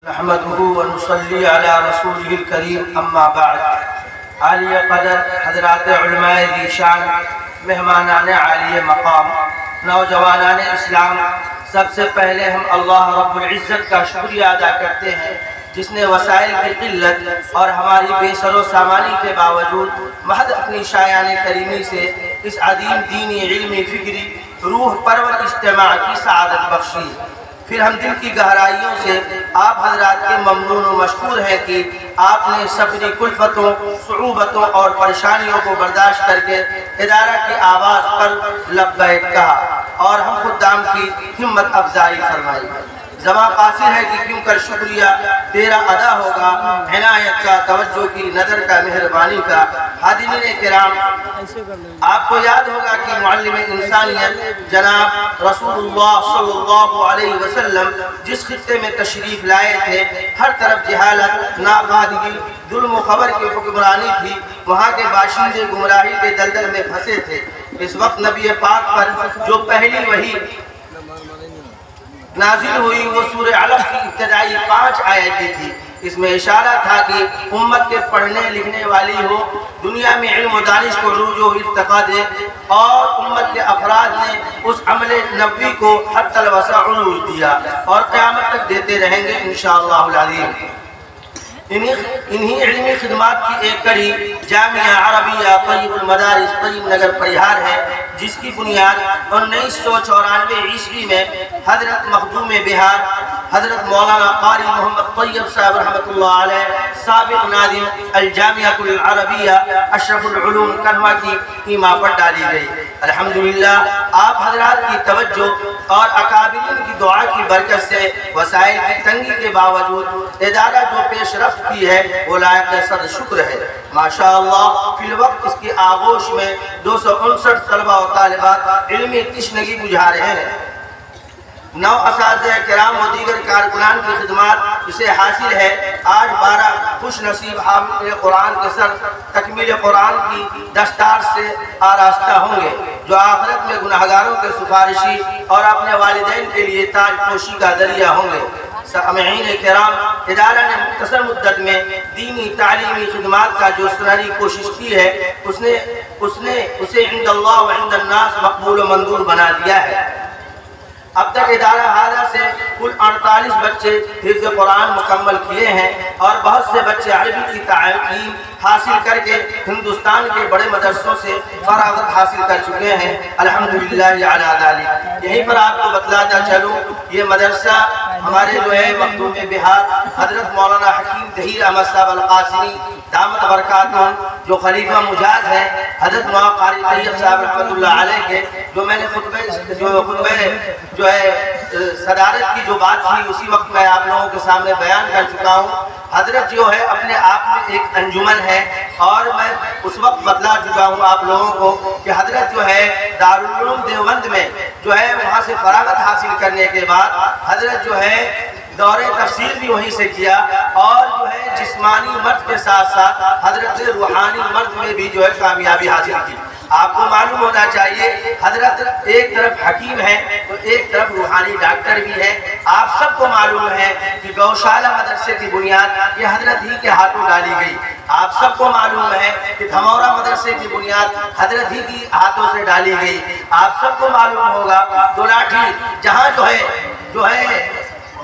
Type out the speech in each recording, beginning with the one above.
نحمده ونصلي على رسوله الكريم اما بعد. عالی قدر حضرات علماء ذی شان، مہمانان عالی مقام، نوجوانان اسلام، سب سے پہلے ہم اللہ رب العزت کا شکریہ ادا کرتے ہیں جس نے وسائل کی قلت اور ہماری بے سر و سامانی کے باوجود محض اپنی شایان کریمی سے اس عظیم دینی علمی فکری روح پرور اجتماع کی سعادت بخشی. پھر ہم دل کی گہرائیوں سے آپ حضرات کے ممنون و مشکور ہیں کہ آپ نے سفری کلفتوں، صعوبتوں اور پریشانیوں کو برداشت کر کے ادارہ کی آواز پر لبیک کہا اور ہم خدام کی ہمت افزائی فرمائی. زباں قاصر ہے کہ کیوں کر شکریہ تیرا ادا ہوگا، عنایت کا، توجہ کی، نظر کا، مہربانی کا. حاضرین کرام، آپ کو یاد ہوگا کہ معلم انسانیت جناب رسول اللہ صلی اللہ علیہ وسلم جس خطے میں تشریف لائے تھے ہر طرف جہالت، ناقادگی، ظلم و خبر کی حکمرانی تھی. وہاں کے باشندے گمراہی کے دلدل میں پھنسے تھے. اس وقت نبی پاک پر جو پہلی وحی نازل ہوئی وہ سورہ علق کی ابتدائی 5 آیتیں تھی. اس میں اشارہ تھا کہ امت کے پڑھنے لکھنے والی ہو، دنیا میں علم و دانش کو عروج و ارتقا دے، اور امت کے افراد نے اس عمل نبوی کو حتی الوسع عروج دیا اور قیامت تک دیتے رہیں گے انشاءاللہ العظیم. انہی علمی خدمات کی ایک کڑی جامعہ عربیہ طیب المدارس طیب نگر پریہار ہے، جس کی بنیاد 1994 عیسوی میں حضرت مخدوم بہار حضرت مولانا قاری محمد طیب صاحب رحمۃ اللہ علیہ سابق ناظم الجامعہ العربیہ اشرف العلوم کنوا کی ایما پر ڈالی گئی. الحمدللہ آپ حضرات کی توجہ اور اکابرین کی دعا کی برکت سے وسائل کی تنگی کے باوجود ادارہ جو پیش رفت کی ہے وہ لائق صد شکر ہے. ماشاءاللہ فی الوقت اس کی آغوش میں 259 طلبہ و طالبات علمی تشنگی بجھا رہے ہیں. 9 اساتذہ کرام و دیگر کارکنان کی خدمات اسے حاصل ہے. آج 12 خوش نصیب حامل قرآن کے سر تکمیل قرآن کی دستار سے آراستہ ہوں گے، جو آخرت میں گناہگاروں کے سفارشی اور اپنے والدین کے لیے تاج پوشی کا ذریعہ ہوں گے. سامعین کرام، ادارہ نے مختصر مدت میں دینی تعلیمی خدمات کا جو سنہری کوشش کی ہے اسے عند اللہ و عند الناس مقبول و منظور بنا دیا ہے. اب تک ادارہ ہادہ سے کل 48 بچے حفظ قرآن مکمل کیے ہیں اور بہت سے بچے عربی کی تعلیم حاصل کر کے ہندوستان کے بڑے مدرسوں سے فراغت حاصل کر چکے ہیں. الحمدللہ علی ذالک. یہیں پر آپ کو بتلاتا چلوں، یہ مدرسہ ہمارے جو ہے مخدوم بہار حضرت مولانا حکیم ظہیر احمد صاحب القاسمی دامت برکاتہم جو خلیفہ مجاز ہیں، حضرت مولانا قاری طیب صاحب رحمۃ اللہ علیہ کے جو میں نے خطبہ جو ہے صدارت کی جو بات تھی اسی وقت میں آپ لوگوں کے سامنے بیان کر چکا ہوں. حضرت جو ہے اپنے آپ میں ایک انجمن ہے، اور میں اس وقت بتلا چکا ہوں آپ لوگوں کو کہ حضرت جو ہے دارالعلوم دیوبند میں جو ہے وہاں سے فراغت حاصل کرنے کے بعد حضرت جو ہے دور تفسیر بھی وہیں سے کیا، اور جو ہے جسمانی مرد کے ساتھ ساتھ حضرت روحانی مرد میں بھی جو ہے کامیابی حاصل کی. آپ کو معلوم ہونا چاہیے حضرت ایک طرف حکیم ہے تو ایک طرف روحانی ڈاکٹر بھی ہے. آپ سب کو معلوم ہے کہ گوشالہ مدرسے کی بنیاد یہ حضرت ہی کے ہاتھوں ڈالی گئی. آپ سب کو معلوم ہے کہ دھمورا مدرسے کی بنیاد حضرت ہی کی ہاتھوں سے ڈالی گئی. آپ سب کو معلوم ہوگا دولاٹھی جہاں جو ہے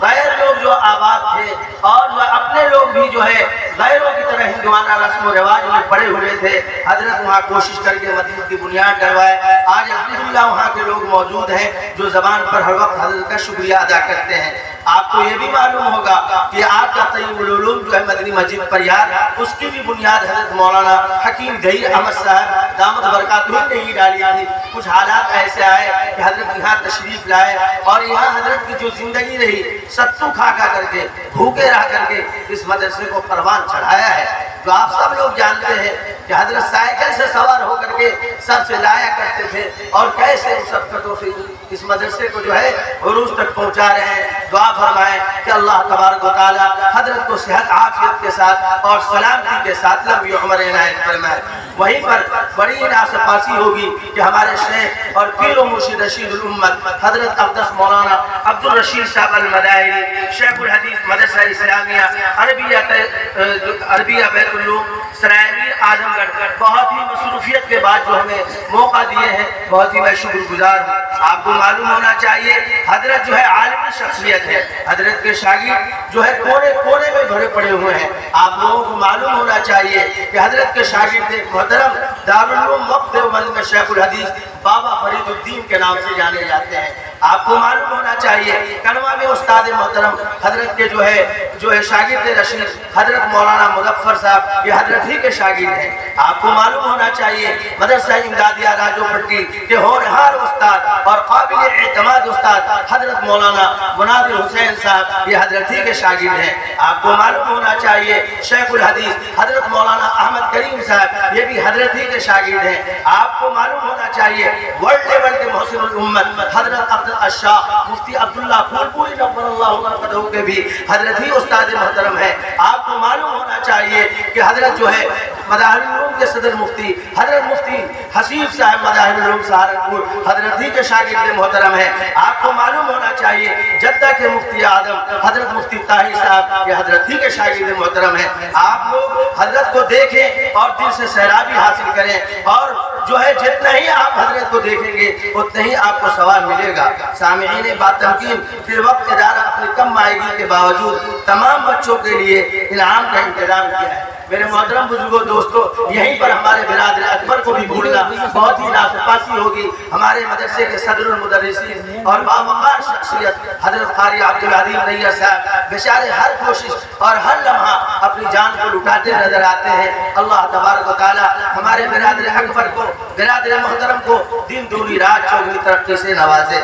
غیر لوگ جو آباد تھے اور اپنے لوگ بھی جو ہے غیروں کی طرح ہندوانہ رسم و رواج میں پڑے ہوئے تھے، حضرت وہاں کوشش کر کے مدینہ کی بنیاد ڈلوائے. آج الحمدللہ وہاں کے لوگ موجود ہیں جو زبان پر ہر وقت حضرت کا شکریہ ادا کرتے ہیں. آپ کو یہ بھی معلوم ہوگا کہ آپ کا طیب العلوم جو ہے مدنی مسجد پریہار اس کی بھی بنیاد حضرت مولانا حکیم ظہیر احمد صاحب دامت برکاتہم نے ہی ڈالی تھی. کچھ حالات ایسے آئے کہ حضرت یہاں تشریف لائے اور یہاں حضرت کی جو زندگی رہی ستو کھا کر کے بھوکے رہ کر کے اس مدرسے کو پروان چڑھایا ہے. جو آپ سب لوگ جانتے ہیں کہ حضرت سائیکل سے سوار ہو کر کے سب سے لایا کرتے تھے اور کیسے ان سب کٹوں سے اس مدرسے کو جو ہے عروج تک پہنچا رہے ہیں. دعا فرمائیں کہ اللہ تبارک و تعالی حضرت کو صحت عافیت کے ساتھ اور سلامتی کے ساتھ لمبی عمر عنایت فرمائے. وہیں پر بڑی ناسپاسی ہوگی کہ ہمارے شیخ اور پیر و مرشد رشید الامت حضرت اقدس مولانا عبد الرشید صاحب المدائری شیخ الحدیث مدرسہ اسلامیہ عربیہ بیت العلوم سرائے اعظم گڑھ بہت ہی مصروفیت کے بعد جو ہمیں موقع دیے ہیں، بہت ہی میں شکر گزار ہوں. آپ کو معلوم ہونا چاہیے حضرت جو ہے عالمی شخصیت ہے. حضرت کے شاگرد جو ہے کونے کونے میں بھرے پڑے ہوئے ہیں. آپ لوگوں کو معلوم ہونا چاہیے کہ حضرت کے شاگرد ایک محترم دارالعلوم وقت دیوبند میں شیخ الحدیث بابا فرید الدین کے نام سے جانے جاتے ہیں. آپ کو معلوم ہونا چاہیے کنوا میں استاد محترم حضرت کے جو ہے شاگرد رشید حضرت مولانا مظفر صاحب یہ حضرت ہی کے شاگرد ہیں. آپ کو معلوم ہونا چاہیے مدرسہ امدادیہ راجو پٹی کے ہونہار استاد اور قابل اعتماد استاد حضرت مولانا مناظر حسین صاحب یہ حضرت ہی کے شاگرد ہیں. آپ کو معلوم ہونا چاہیے شیخ الحدیث حضرت مولانا احمد کریم صاحب یہ بھی حضرت ہی کے شاگرد ہیں. آپ کو معلوم ہونا چاہیے ورلڈ لیول کے محسن الامت حضرت عبد الشاہ مفتی عبداللہ پھولپوری نور اللہ برکتہ کے بھی حضرت ہی استاد محترم ہیں. آپ کو معلوم ہونا چاہیے کہ حضرت جو ہے مظاہر العلوم کے صدر مفتی حضرت مفتی حسیب صاحب مظاہر العلوم سہارنپور حضرت ہی کے شاگرد محترم ہیں. آپ کو معلوم ہونا چاہیے جدہ کے مفتی اعظم حضرت مفتی طاہر صاحب یہ حضرت ہی کے شاگرد محترم ہیں. آپ لوگ حضرت کو دیکھیں اور دل سے سیرابی حاصل کریں اور جو ہے جتنا ہی آپ حضرت کو دیکھیں گے اتنا ہی آپ کو ثواب ملے گا. سامعین بات تمکین فی الوقت ادارہ اپنی کم مائیگی کے باوجود تمام بچوں کے لیے انعام کا انتظام کیا ہے. میرے محترم بزرگوں دوستو یہیں پر ہمارے برادر اکبر کو بھی بھولنا بہت ہی ناسپاسی ہوگی. ہمارے مدرسے کے صدر المدرسین اور باوقار شخصیت حضرت قاری عبدالعظیم نیر صاحب بیچارے ہر کوشش اور ہر لمحہ اپنی جان کو لٹاتے نظر آتے ہیں. اللہ تبارک و تعالی ہمارے برادر اکبر کو برادر محترم کو دن دوری رات چوگنی ترقی سے نوازے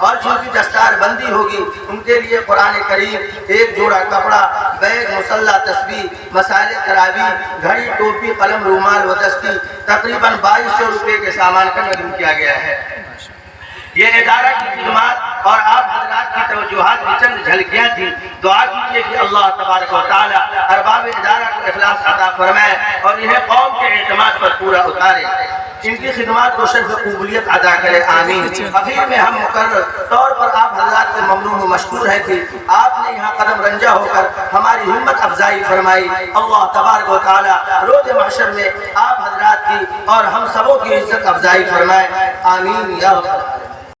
اور جن کی دستار بندی ہوگی ان کے لیے قرآن کریم ایک جوڑا کپڑا بیگ مسلح تسبیح مسائل تراویح گھڑی ٹوپی قلم رومال و دستی تقریباً 2200 روپے کے سامان کا نظم کیا گیا ہے. یہ ادارہ کی خدمات اور آپ حضرات کی توجہات کی چند جھلکیاں تھیں. دعا کیجئے کہ اللہ تبارک و تعالی ارباب ادارہ کو اخلاص عطا فرمائے اور انہیں قوم کے اعتماد پر پورا اتارے. ان کی خدمات کو شرف قبولیت عطا کرے آمین. اخیر میں ہم مقرر طور پر آپ حضرات کے ممنون و مشکور ہیں کہ آپ نے یہاں قدم رنجا ہو کر ہماری ہمت افزائی فرمائی. اللہ تبارک و تعالی روز محشر میں آپ حضرات کی اور ہم سبوں کی عزت افزائی فرمائے آمین یا رب.